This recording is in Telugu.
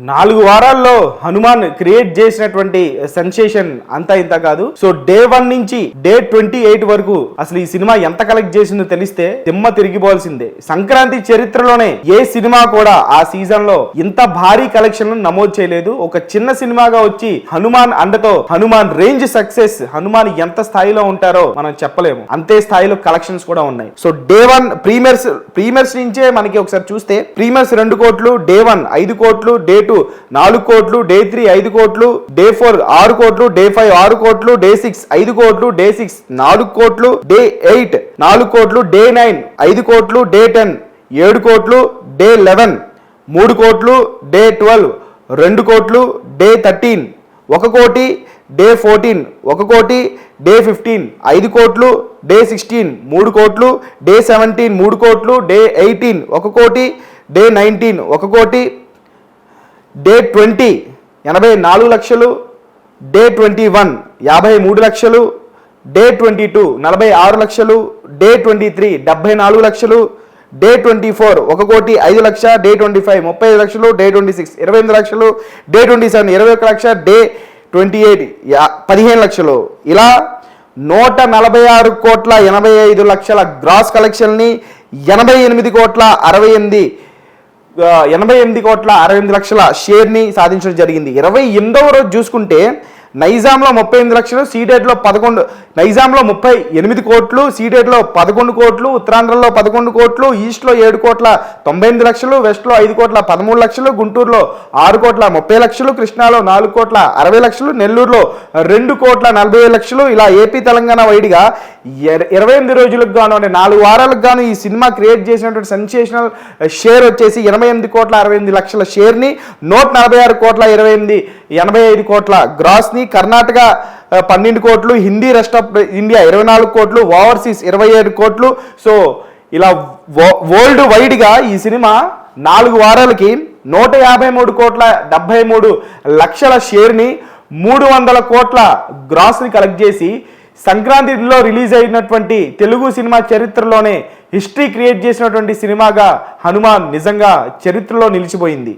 4 వారాల్లో హనుమాన్ క్రియేట్ చేసినటువంటి సెన్సేషన్ అంతా ఇంత కాదు. సో డే 1 నుంచి డే 28 వరకు అసలు ఈ సినిమా ఎంత కలెక్ట్ చేసిందో తెలిస్తే దిమ్మ తిరిగిపోవాల్సిందే. సంక్రాంతి చరిత్రలోనే ఏ సినిమా కూడా ఆ సీజన్ లో ఇంత భారీ కలెక్షన్ నమోదు చేయలేదు. ఒక చిన్న సినిమాగా వచ్చి హనుమాన్ అండతో హనుమాన్ రేంజ్ సక్సెస్, హనుమాన్ ఎంత స్థాయిలో ఉంటారో మనం చెప్పలేము. అంతే స్థాయిలో కలెక్షన్స్ కూడా ఉన్నాయి. సో డే 1 ప్రీమియర్స్ నుంచే మనకి ఒకసారి చూస్తే ప్రీమియర్స్ 2 కోట్లు, డే 1 5 కోట్లు, డే 2 4 కోట్లు, డే 3 5 కోట్లు, డే 4 6 కోట్లు, డే 5 6 కోట్లు, డే 6 5 కోట్లు, డే 6 4 కోట్లు, డే 8 4 కోట్లు, డే 9 5 కోట్లు, డే 10 7 కోట్లు, డే 11 3 కోట్లు, డే 12 2 కోట్లు, డే 13 1 కోటి, డే 14 1 కోటి, డే 15 5 కోట్లు, డే 16 3 కోట్లు, డే 17 3 కోట్లు, డే 18 1 కోటి, డే 19 1 కోటి, డే 20 84 లక్షలు, డే 21 53 లక్షలు, డే 22 46 లక్షలు, డే 23 74 లక్షలు, డే 24 1 కోటి 5 లక్ష, డే 25 35 లక్షలు, డే 26 28 లక్షలు, డే 27 21 లక్ష, డే 28 15 లక్షలు. ఇలా 146 కోట్ల 85 లక్షల గ్రాస్ కలెక్షన్ని 88 కోట్ల 68 లక్షల షేర్ని సాధించడం జరిగింది. 28వ రోజు చూసుకుంటే నైజాంలో 38 లక్షలు, సీడెడ్లో 11, నైజాంలో 38 కోట్లు, సీడెడ్లో 11 కోట్లు, ఉత్తరాంధ్రలో 11 కోట్లు, ఈస్ట్లో 7 కోట్ల 98 లక్షలు, వెస్ట్లో 5 కోట్ల 13 లక్షలు, గుంటూరులో 6 కోట్ల 30 లక్షలు, కృష్ణాలో 4 కోట్ల 60 లక్షలు, నెల్లూరులో 2 కోట్ల 40 లక్షలు. ఇలా ఏపీ తెలంగాణ వైడ్గా 28 రోజులకు గాను, అంటే 4 వారాలకు గాను ఈ సినిమా క్రియేట్ చేసినటువంటి సెన్సేషనల్ షేర్ వచ్చేసి 88 కోట్ల 68 లక్షల షేర్ని, 146 కోట్ల 85 కోట్ల గ్రాస్ని, కర్ణాటక 12 కోట్లు, హిందీ రెస్ట్ ఆఫ్ ఇండియా 24 కోట్లు, ఓవర్సీస్ 27 కోట్లు. సో ఇలా వరల్డ్ వైడ్గా ఈ సినిమా 4 వారాలకి 153 కోట్ల 73 లక్షల షేర్ని, 300 కోట్ల గ్రాస్ని కలెక్ట్ చేసి సంక్రాంతిలో రిలీజ్ అయినటువంటి తెలుగు సినిమా చరిత్రలోనే హిస్టరీ క్రియేట్ చేసినటువంటి సినిమాగా హనుమాన్ నిజంగా చరిత్రలో నిలిచిపోయింది.